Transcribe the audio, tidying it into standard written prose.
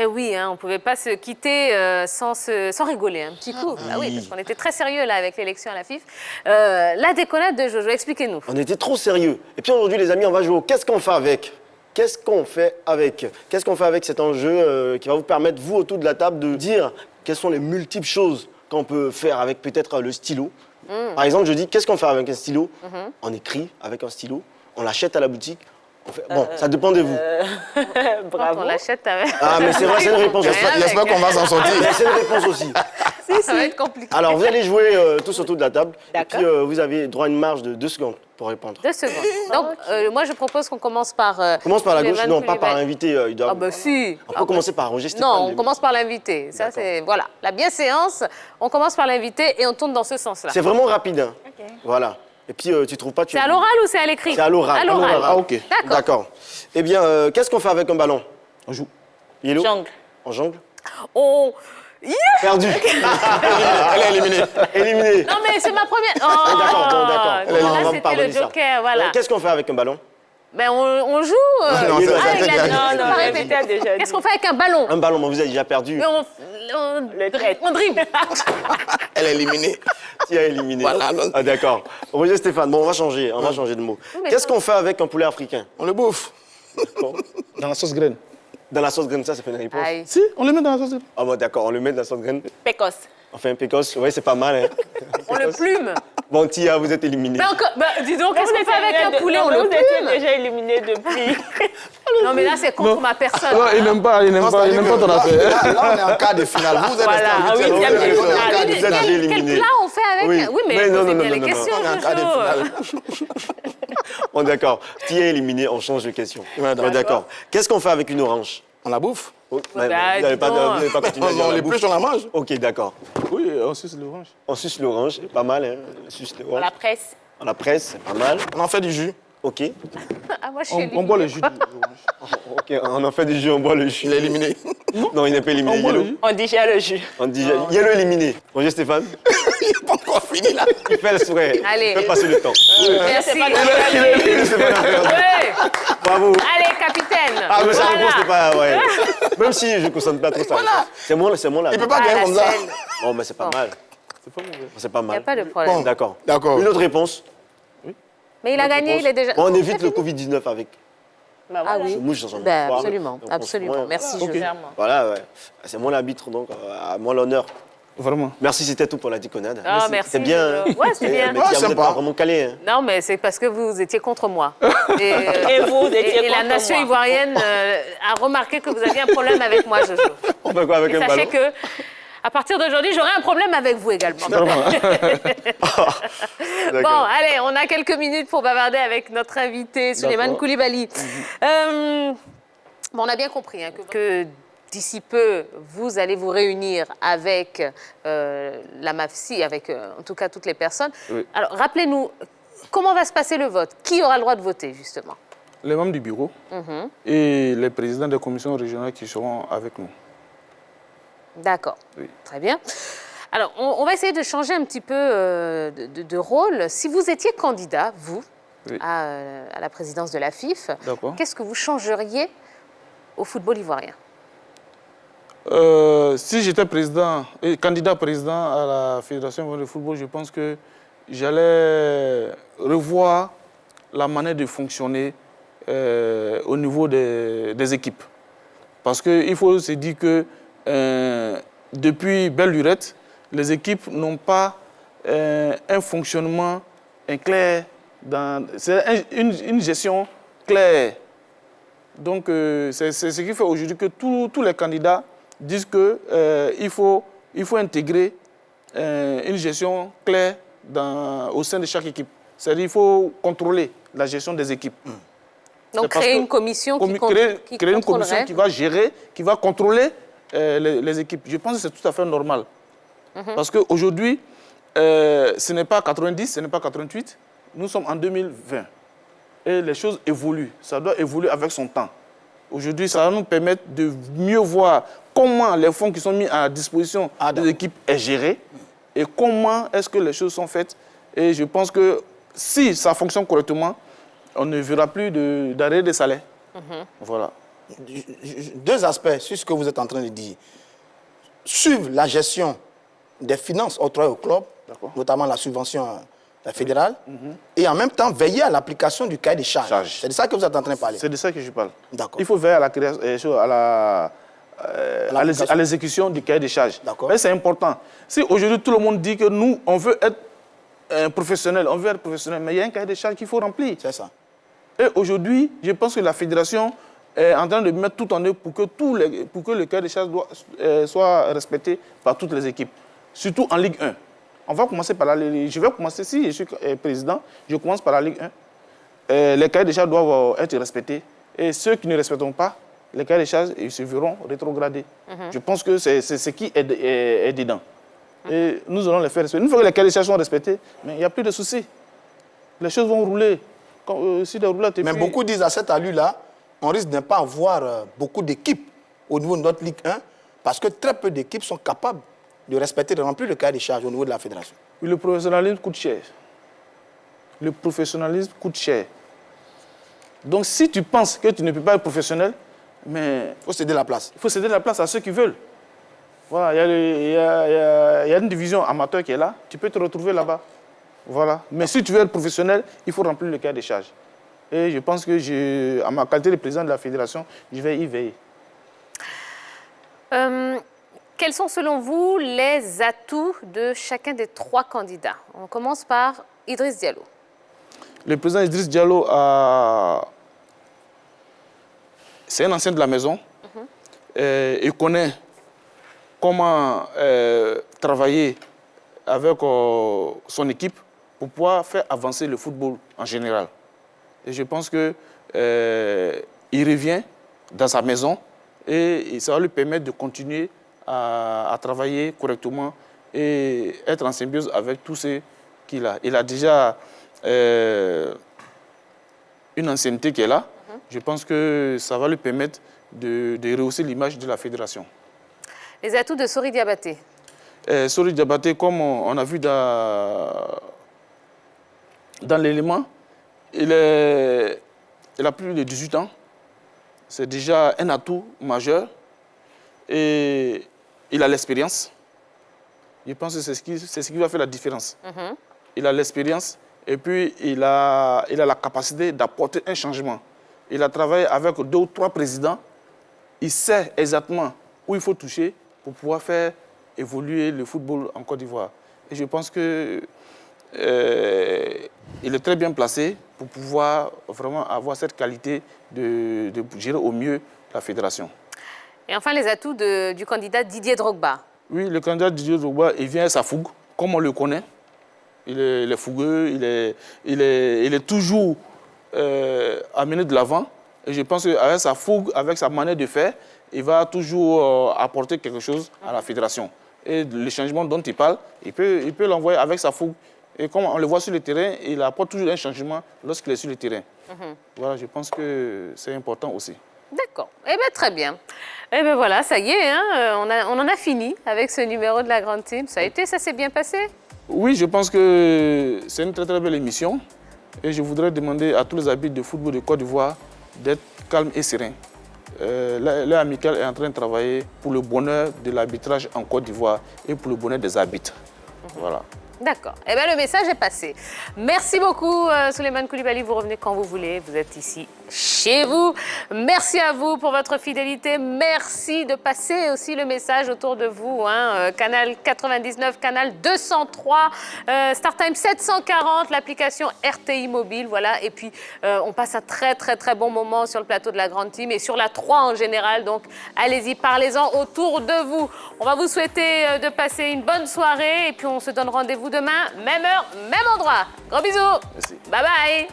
Eh oui, hein, on ne pouvait pas se quitter sans rigoler un petit coup. Ah oui, parce qu'on était très sérieux là avec l'élection à la FIF. La déconnade de Jojo, expliquez-nous. On était trop sérieux. Et puis aujourd'hui, les amis, on va jouer au Qu'est-ce qu'on fait avec? Qu'est-ce qu'on fait avec? Qu'est-ce qu'on fait avec cet enjeu qui va vous permettre, vous, autour de la table, de dire quelles sont les multiples choses qu'on peut faire avec peut-être le stylo. Par exemple, je dis, qu'est-ce qu'on fait avec un stylo? On écrit avec un stylo, on l'achète à la boutique. Bon, ça dépend de vous. Bravo. On l'achète avec... Ah, mais c'est vrai, c'est une réponse. J'espère qu'on va s'en sortir. C'est une réponse aussi. Ça va être compliqué. Alors, vous allez jouer tous autour de la table. Et D'accord. puis, vous avez droit à une marge de 2 secondes pour répondre. 2 secondes. Donc, moi, je propose qu'on commence par... Commence par la gauche, non, pas par l'invité. Ah bah si. On peut commencer par Roger Stéphane. Non, on commence par l'invité. Ça, c'est... Voilà, la bienséance, on commence par l'invité et on tourne dans ce sens-là. C'est vraiment rapide. Hein. Ok. Voilà. Et puis, tu trouves pas... C'est à l'oral ou c'est à l'écrit? C'est à l'oral. À l'oral. Ah, ok. D'accord. Eh bien, qu'est-ce qu'on fait avec un ballon? On joue. On jongle. On jongle? On... Perdu. Elle est éliminée. Éliminée. Non, mais c'est ma première... Oh, d'accord. Là, c'était le joker, voilà. Qu'est-ce qu'on fait avec un ballon? Ben, on joue... Non, il non, a répété. Qu'est-ce qu'on fait avec un ballon? Un ballon, mais vous avez déjà perdu. Mais on dribble. Elle est éliminée. Tu as éliminé. Voilà. Ah, d'accord. Roger Stéphane, bon, on va changer de mot. Qu'est-ce qu'on fait avec un poulet africain? On le bouffe. Dans la sauce graine. Dans la sauce graine, ça fait une réponse. Aïe. Si, on le met dans la sauce graine. Ah bon, d'accord, on le met dans la sauce graine. Pécosse. On fait un pécosse, ouais, c'est pas mal. Hein. On le plume. Bon, Tia, vous êtes éliminé. Ben, dis donc, qu'est-ce qu'on fait avec un poulet? On le Vous plume. étiez déjà éliminé depuis. Non, mais là, c'est contre ma personne. Non, il n'aime pas ton affaire. Là, on est en quart de finale. Vous êtes Voilà, resté en oui, huitième. il y a Vous êtes bien en quart de Vous êtes finale. déjà éliminé. Quel plat on fait avec... Oui, mais non, posez non, bien les non, questions, On est en quart de finale. Jojo. Bon, d'accord. Tia est éliminé, on change de question. Ouais, D'accord. Qu'est-ce qu'on fait avec une orange? On la bouffe. Oh, Bah, vous n'avez pas, dis donc. vous n'avez pas continué à dire On la les bouffe. plus, on la mange. Ok, d'accord. Oui, on suce l'orange. On suce l'orange, pas mal, hein. On suce l'orange. La presse. On la presse, c'est pas mal. On en fait du jus. Ok. Ah, moi, je suis On éliminée. boit le jus d'orange. Ok, on en fait du jus, on boit le jus. Il est éliminé. Non, il n'est pas éliminé. On boit le Yellow. jus. On digère le jus. On dit Yellow éliminé. Roger Stéphane, Il n'est pas encore fini là. il fait le souhait. Allez. Il fait passer le temps. Merci. C'est pas grave. Ouais. Bravo. Allez, capitaine. Ah, mais sa Voilà. réponse n'est pas. Ouais. Même si je ne concentre pas trop ça. Voilà. C'est moi là. Il peut pas Ah, gagner la comme ça. scène. Bon, mais c'est pas mal. C'est pas mauvais. C'est pas Il n'y a mal. pas de problème. Bon. D'accord. D'accord. Une autre réponse. Mais il a gagné, il est déjà... Bon, on évite le Covid-19 avec. Bah, Ah voilà. oui. Mouche dans son Ben, mouchoir. absolument, Donc, on absolument. se- ouais. Merci, Ok. Jojo. Voilà, ouais. C'est moi l'arbitre, donc à moi l'honneur. Vraiment. Merci, c'était tout pour la déconnade. Ah, merci. C'est bien. Jojo. Ouais, c'est bien. Mais Ouais, Tia, vous n'êtes sympa. pas vraiment calé. Hein. Non, mais c'est parce que vous étiez contre moi. Et vous étiez et la contre nation moi. ivoirienne a remarqué que vous aviez un problème avec moi, Jojo. On fait quoi avec Et un sachez ballon que, à partir d'aujourd'hui, j'aurai un problème avec vous également. Bon, D'accord. allez, on a quelques minutes pour bavarder avec notre invité, Souleymane D'accord. Coulibaly. On a bien compris hein, que d'ici peu, vous allez vous réunir avec la MAFSI, avec en tout cas toutes les personnes. Oui. Alors, rappelez-nous, comment va se passer le vote? Qui aura le droit de voter, justement? Les membres du bureau et les présidents des commissions régionales qui seront avec nous. D'accord, Oui. très bien. Alors, on va essayer de changer un petit peu de rôle. Si vous étiez candidat, vous, Oui. à la présidence de la FIF, D'accord. qu'est-ce que vous changeriez au football ivoirien? Si j'étais candidat président à la Fédération de football, je pense que j'allais revoir la manière de fonctionner au niveau des équipes. Parce qu'il faut se dire que depuis belle lurette, les équipes n'ont pas un fonctionnement clair. C'est une gestion claire. Donc, c'est ce qui fait aujourd'hui que tous les candidats disent qu'il faut intégrer une gestion claire au sein de chaque équipe. C'est-à-dire qu'il faut contrôler la gestion des équipes. Donc, créer une commission qui créer une commission contrôlerait. qui va gérer, qui va contrôler les équipes. Je pense que c'est tout à fait normal. Parce qu'aujourd'hui, ce n'est pas 90, ce n'est pas 88. Nous sommes en 2020. Et les choses évoluent. Ça doit évoluer avec son temps. Aujourd'hui, ça va nous permettre de mieux voir comment les fonds qui sont mis à disposition des équipes est géré et comment est-ce que les choses sont faites. Et je pense que si ça fonctionne correctement, on ne verra plus d'arrêt des salaires. Voilà. Deux aspects sur ce que vous êtes en train de dire. Suivre la gestion des finances octroyées au club, notamment la subvention fédérale, et en même temps veiller à l'application du cahier des charges. C'est de ça que vous êtes en train de parler. C'est de ça que je parle. D'accord. Il faut veiller à la création, à l'exécution du cahier des charges. Mais c'est important. Si aujourd'hui tout le monde dit que nous, on veut être professionnel, mais il y a un cahier des charges qu'il faut remplir. C'est ça. Et aujourd'hui, je pense que la fédération est en train de mettre tout en œuvre pour que le cahier des charges soit respecté par toutes les équipes, surtout en Ligue 1. On va commencer par je vais commencer, si je suis président, je commence par la Ligue 1. Les cahiers des charges doivent être respectés. Et ceux qui ne respecteront pas les cahiers des charges, ils se verront rétrogradés. Je pense que c'est ce qui est dedans. Et nous allons les faire respecter. Une fois que les cahiers des charges sont respectés, il n'y a plus de soucis. Les choses vont rouler. Mais beaucoup disent à cette allure-là, on risque de ne pas avoir beaucoup d'équipes au niveau de notre Ligue 1 parce que très peu d'équipes sont capables de respecter, de remplir le cahier des charges au niveau de la fédération. Le professionnalisme coûte cher. Le professionnalisme coûte cher. Donc si tu penses que tu ne peux pas être professionnel, mais... il faut céder la place. Il faut céder la place à ceux qui veulent. Voilà, il y a une division amateur qui est là, tu peux te retrouver là-bas. Voilà. Mais si tu veux être professionnel, il faut remplir le cahier des charges. Et je pense que, à ma qualité de président de la fédération, je vais y veiller. Quels sont selon vous les atouts de chacun des trois candidats? On commence par Idriss Diallo. Le président Idriss Diallo, c'est un ancien de la maison. Il connaît comment travailler avec son équipe pour pouvoir faire avancer le football en général. Et je pense qu'il revient dans sa maison et ça va lui permettre de continuer à travailler correctement et être en symbiose avec tous ceux qu'il a. Il a déjà une ancienneté qui est là. Je pense que ça va lui permettre de rehausser l'image de la fédération. Les atouts de Sori Diabaté. Sori Diabaté, comme on a vu dans l'élément, il a plus de 18 ans. C'est déjà un atout majeur. Et il a l'expérience. Je pense que c'est ce qui va faire la différence. Il a l'expérience et puis il a la capacité d'apporter un changement. Il a travaillé avec 2 ou 3 présidents. Il sait exactement où il faut toucher pour pouvoir faire évoluer le football en Côte d'Ivoire. Et je pense qu'il est très bien placé pour pouvoir vraiment avoir cette qualité de gérer au mieux la fédération. Et enfin, les atouts du candidat Didier Drogba. Oui, le candidat Didier Drogba, il vient à sa fougue, comme on le connaît. Il est fougueux, il est toujours amené de l'avant. Et je pense qu'avec sa fougue, avec sa manière de faire, il va toujours apporter quelque chose à la fédération. Et le changement dont il parle, il peut l'envoyer avec sa fougue. Et comme on le voit sur le terrain, il apporte toujours un changement lorsqu'il est sur le terrain. Voilà, je pense que c'est important aussi. D'accord. Eh bien, très bien. Eh bien, voilà, ça y est, hein, on en a fini avec ce numéro de la Grande Team. Ça s'est bien passé? Oui, je pense que c'est une très, très belle émission. Et je voudrais demander à tous les arbitres de football de Côte d'Ivoire d'être calmes et sereins. Leur amical est en train de travailler pour le bonheur de l'arbitrage en Côte d'Ivoire et pour le bonheur des arbitres. Voilà. D'accord. Eh bien, le message est passé. Merci beaucoup, Souleymane Coulibaly. Vous revenez quand vous voulez. Vous êtes ici, chez vous. Merci à vous pour votre fidélité. Merci de passer aussi le message autour de vous. Hein. Canal 99, canal 203, StarTime 740, l'application RTI Mobile. Voilà. Et puis, on passe un très, très, très bon moment sur le plateau de la Grande Team et sur la 3 en général. Donc, allez-y, parlez-en autour de vous. On va vous souhaiter de passer une bonne soirée et puis on se donne rendez-vous demain, même heure, même endroit. Gros bisous. Merci. Bye bye.